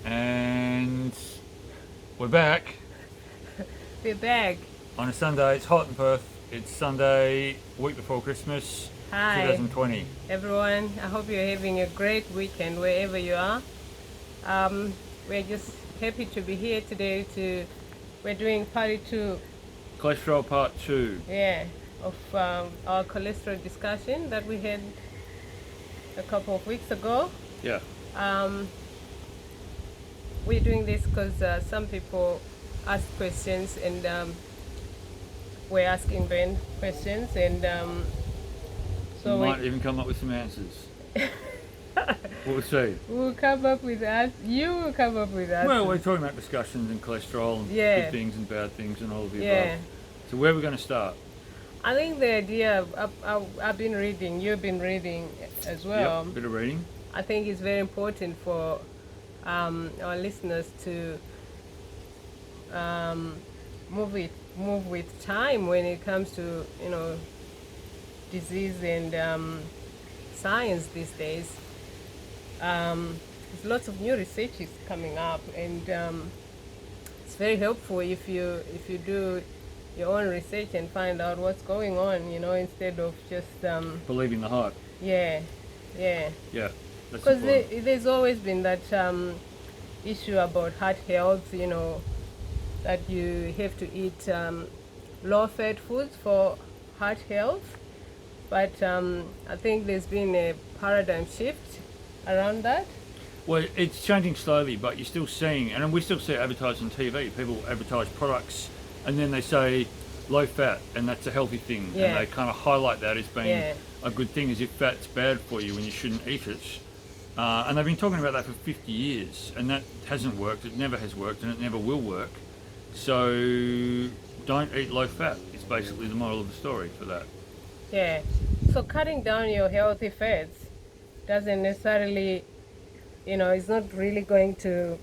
And we're back We're back. on a Sunday. It's hot in Perth. It's Sunday, week before Christmas, Hi, 2020. everyone. I hope you're having a great weekend wherever you are. Um, we're just happy to be here today. We're doing part 2, Cholesterol part 2. of our cholesterol discussion that we had a couple of weeks ago. Yeah. Um, we're doing this because some people ask questions, and we're asking Ben questions, and We so might even come up with some answers. We'll see. we'll come up with us. You will come up with us. Well, we're talking about discussions and cholesterol and Yeah. good things and bad things and all of the Yeah. above. So where are we going to start? I think the idea I've been reading, you've been reading as well. Yep, bit of reading. I think it's very important for our listeners to move with time when it comes to disease and science these days. There's lots of new research is coming up, and it's very helpful if you do your own research and find out what's going on, instead of just Believing the hype. yeah. Yeah. That's Because important. there's always been that issue about heart health, that you have to eat low-fat foods for heart health. But I think there's been a paradigm shift around that. Well, it's changing slowly, but you're still seeing, and we still see it advertised on TV. People advertise products, and then they say low fat, and that's a healthy thing. Yeah. And they kind of highlight that as being Yeah. a good thing, as if fat's bad for you and you shouldn't eat it. And they've been talking about that for 50 years, and that hasn't worked. It never has worked, and it never will work. So don't eat low fat. It's basically the moral of the story for that. Yeah. So cutting down your healthy fats doesn't necessarily, it's not really going to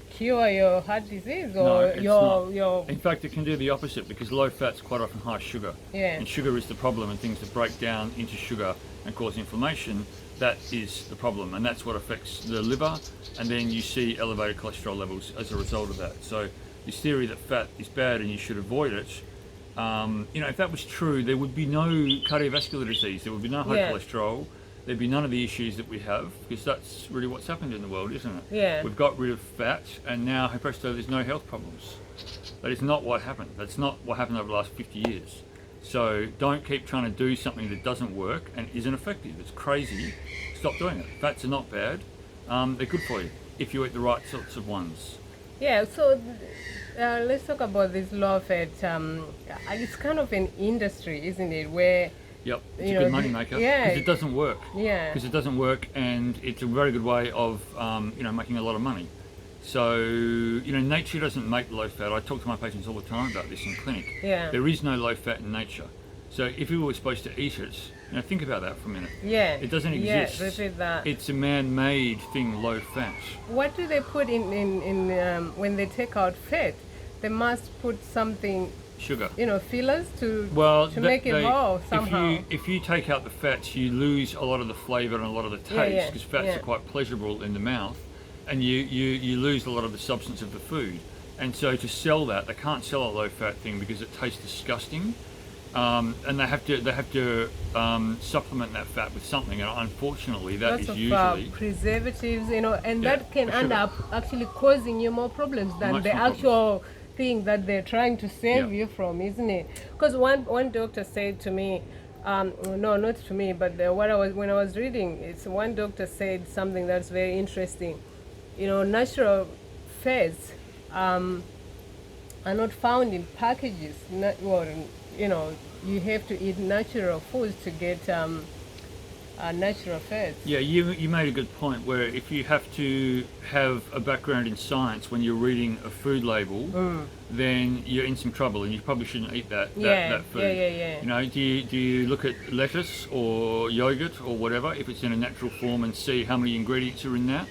cure your heart disease No, or it's your not. your In fact, it can do the opposite, because low fat's quite often high sugar. Yeah. And sugar is the problem, and things that break down into sugar and cause inflammation, that is the problem. And that's what affects the liver, and then you see elevated cholesterol levels as a result of that. So this theory that fat is bad and you should avoid it, if that was true, there would be no cardiovascular disease, there would be no high Yeah. cholesterol, there'd be none of the issues that we have, because that's really what's happened in the world, isn't it? Yeah. We've got rid of fat, and now, hey presto, there's no health problems. That is not what happened. That's not what happened over the last 50 years. So don't keep trying to do something that doesn't work and isn't effective. It's crazy. Stop doing it. Fats are not bad. They're good for you if you eat the right sorts of ones. Yeah, so let's talk about this low fat. It's kind of an industry, isn't it? Where Yep, it's You a know, good money maker, yeah. because it doesn't work. Yeah. Because it doesn't work, and it's a very good way of making a lot of money. So nature doesn't make low fat. I talk to my patients all the time about this in clinic. Yeah. There is no low fat in nature. So if you were supposed to eat it, think about that for a minute. yeah, It doesn't exist. Yeah, repeat that. It's a man-made thing, low fat. What do they put in when they take out fat? They must put something, Sugar. fillers to Well, make it whole somehow. If you take out the fats, you lose a lot of the flavour and a lot of the Yeah, taste, yeah, because fats yeah. are quite pleasurable in the mouth, and you lose a lot of the substance of the food. And so to sell that, they can't sell a low-fat thing because it tastes disgusting, and they have to supplement that fat with something. And unfortunately, that Lots is of usually preservatives, and Yeah, that can for end sugar. up actually causing you more problems than Much the more actual thing that they're trying to save Yeah. you from, isn't it? Because one doctor said to me, no, not to me, but when I was reading, it's one doctor said something that's very interesting. Natural fats are not found in packages. You have to eat natural foods to get natural fats. Yeah, you made a good point, where if you have to have a background in science when you're reading a food label, then you're in some trouble, and you probably shouldn't eat that food. Yeah. Do you look at lettuce or yogurt or whatever, if it's in a natural form, and see how many ingredients are in that?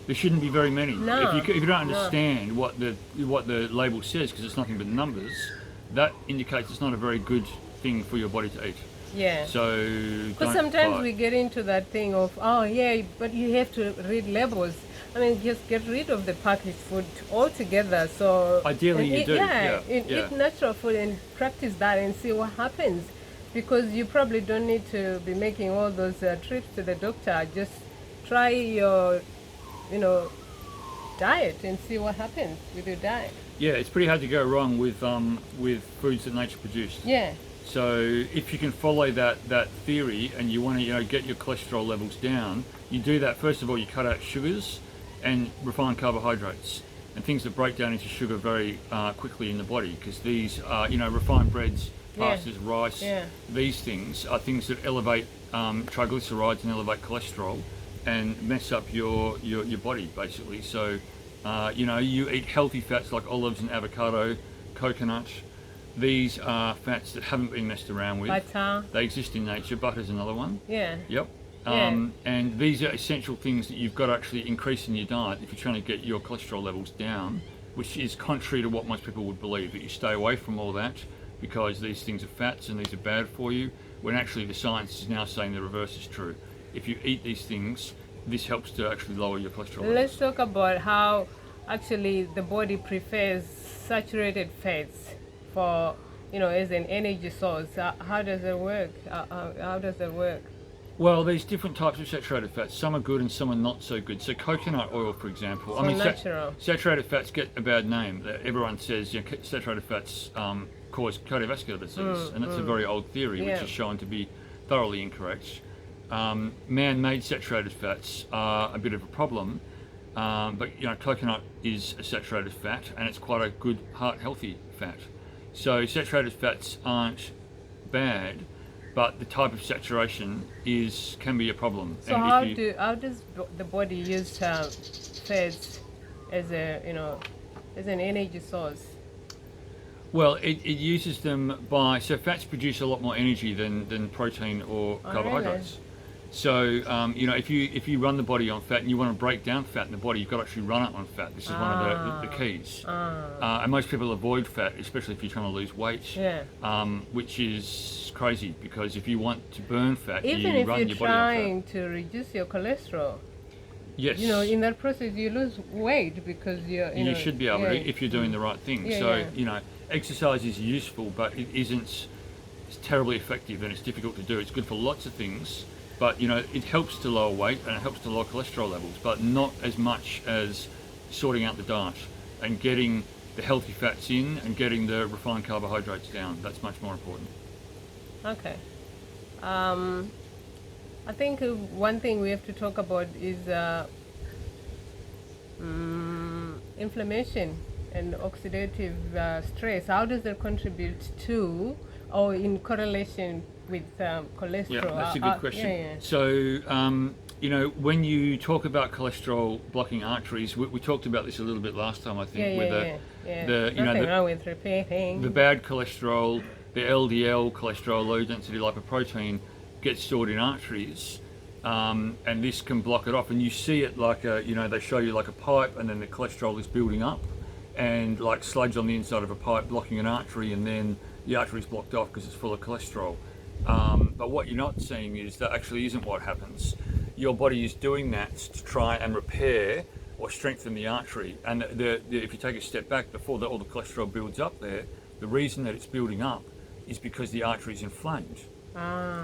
There shouldn't be very many. No, If you don't no. understand what the label says, because it's nothing but numbers, that indicates it's not a very good thing for your body to eat. Yeah. So Because don't sometimes buy it. we get into that thing of, oh yeah, but you have to read labels. I mean, just get rid of the packaged food altogether. So Ideally, and you eat, do. yeah, Yeah. eat natural food and practice that and see what happens. Because you probably don't need to be making all those trips to the doctor. Just try your, you know, diet and see what happens with your diet. Yeah, it's pretty hard to go wrong with foods that nature produced. Yeah. So if you can follow that theory and you want to get your cholesterol levels down, you do that. First of all, you cut out sugars and refined carbohydrates and things that break down into sugar very quickly in the body, because these are refined breads, Yeah. pastas, rice. Yeah. These things are things that elevate triglycerides and elevate cholesterol and mess up your body basically. So you eat healthy fats like olives and avocado, coconut. These are fats that haven't been messed around with. Butter. They exist in nature. Butter's another one. Yeah. Yep. Yeah. And these are essential things that you've got to actually increase in your diet if you're trying to get your cholesterol levels down, which is contrary to what most people would believe, that you stay away from all that because these things are fats and these are bad for you, when actually the science is now saying the reverse is true. If you eat these things, this helps to actually lower your cholesterol levels. Let's talk about how actually the body prefers saturated fats for, as an energy source. How does it work? How does it work? Well, there's different types of saturated fats. Some are good and some are not so good. So coconut oil, for example. So natural. Saturated fats get a bad name. Everyone says saturated fats cause cardiovascular disease, and that's a very old theory, Yeah. which is shown to be thoroughly incorrect. Man-made saturated fats are a bit of a problem, but coconut is a saturated fat, and it's quite a good heart-healthy fat. So saturated fats aren't bad, but the type of saturation can be a problem. So And how does the body use fats as as an energy source? Well, it uses them so fats produce a lot more energy than protein or carbohydrates. So if you run the body on fat and you want to break down fat in the body, you've got to actually run it on fat. This is one of the keys. And most people avoid fat, especially if you're trying to lose weight. Yeah. Which is crazy, because if you want to burn fat, Even you if run you're your body on fat. trying to reduce your cholesterol, Yes. in that process you lose weight because you should be able to if you're doing the right thing. Yeah, So yeah. exercise is useful, but it's terribly effective, and it's difficult to do. It's good for lots of things, but it helps to lower weight and it helps to lower cholesterol levels, but not as much as sorting out the diet and getting the healthy fats in and getting the refined carbohydrates down. That's much more important. Okay. I think one thing we have to talk about is inflammation and oxidative stress. How does that contribute to, or in correlation with cholesterol? Yeah, that's a good question. Yeah. So, when you talk about cholesterol blocking arteries, we talked about this a little bit last time, I think, Nothing wrong with repeating. the bad cholesterol, the LDL cholesterol, low density lipoprotein, gets stored in arteries, and this can block it off. And you see it like they show you like a pipe, and then the cholesterol is building up, and like sludge on the inside of a pipe blocking an artery, and then the artery is blocked off because it's full of cholesterol. But what you're not seeing is that actually isn't what happens. Your body is doing that to try and repair or strengthen the artery. And if you take a step back, before all the cholesterol builds up there, the reason that it's building up is because the artery is inflamed.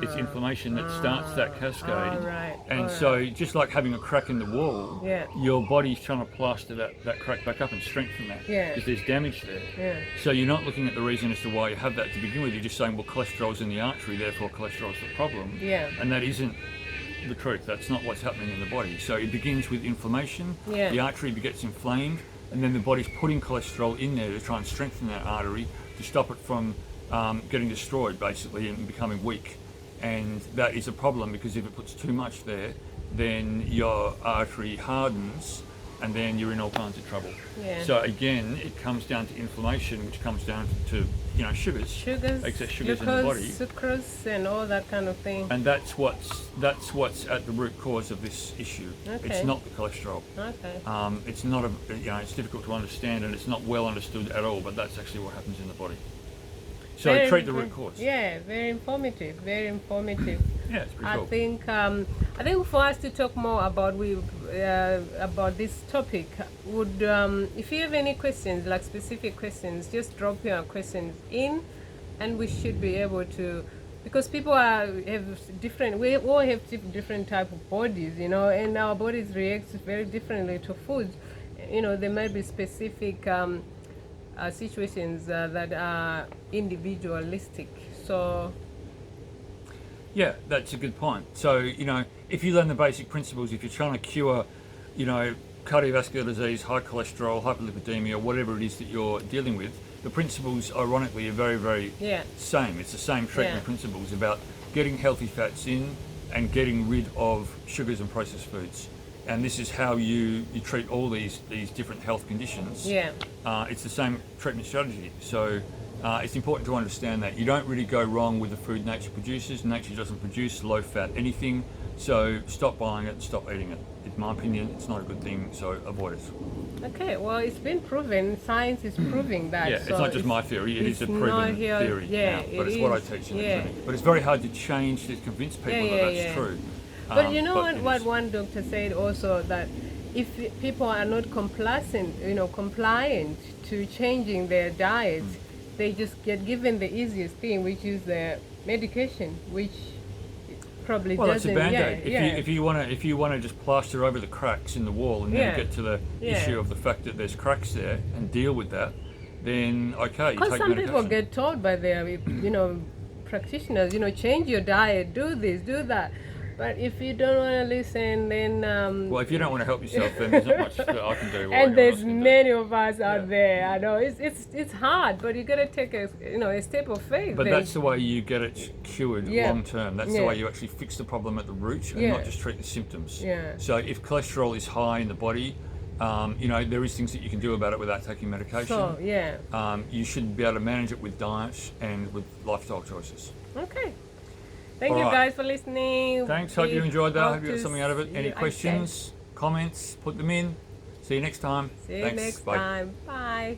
It's inflammation that starts that cascade. So just like having a crack in the wall, your body's trying to plaster that crack back up and strengthen that, because there's damage there. So you're not looking at the reason as to why you have that to begin with. You're just saying, well, cholesterol's in the artery, therefore cholesterol's the problem. And that isn't the truth. That's not what's happening in the body. So it begins with inflammation. The artery gets inflamed, and then the body's putting cholesterol in there to try and strengthen that artery to stop it from getting destroyed, basically, and becoming weak. And that is a problem, because if it puts too much there, then your artery hardens, and then you're in all kinds of trouble. So again, it comes down to inflammation, which comes down to sugars, excess sugars in the body, sucrose, and all that kind of thing. and that's what's at the root cause of this issue. It's not the cholesterol. It's not it's difficult to understand, and it's not well understood at all, but that's actually what happens in the body. So Very, treat the root cause. Yeah, very informative. Very informative. Yeah, it's pretty cool. I think for us to talk more about about this topic, would if you have any questions, like specific questions, just drop your questions in, and we should be able to, because people have different. We all have different type of bodies, you know, and our bodies react very differently to food. You know, there might be specific situations that are individualistic. So Yeah, that's a good point. So, you know, if you learn the basic principles, if you're trying to cure, you know, cardiovascular disease, high cholesterol, hyperlipidemia, whatever it is that you're dealing with, the principles, ironically, are very, very same. It's the same treatment principles about getting healthy fats in and getting rid of sugars and processed foods. And this is how you treat all these different health conditions. yeah, It's the same treatment strategy. So it's important to understand that you don't really go wrong with the food nature produces. Nature doesn't produce low fat anything, so stop buying it, stop eating it. In my opinion, it's not a good thing, so avoid it. okay. Well, it's been proven. Science is proving that. Yeah, it's not just my theory, it is a proven theory now, but it's what I teach in the clinic. But it's very hard to change to convince people that that's true. But you know what one doctor said also, that if people are not compliant to changing their diet, they just get given the easiest thing, which is the medication, which probably doesn't. It's a band-aid. If you want to just plaster over the cracks in the wall and then get to the issue of the fact that there's cracks there and deal with that, then okay, you take medication. Because some people get told by their practitioners, change your diet, do this, do that. But if you don't want to listen, then well, if you don't want to help yourself, then there's not much that I can do. And there's many of us out there. I know it's hard, but you got to take a step of faith. But that's the way you get it cured long term. That's the way you actually fix the problem at the root and not just treat the symptoms. Yeah. So if cholesterol is high in the body, there is things that you can do about it without taking medication. So you should be able to manage it with diet and with lifestyle choices. Okay. Thank you guys for listening. Thanks. Hope you enjoyed that. Hope you got something out of it. Any questions, comments, put them in. See you next time. See you next time. Bye.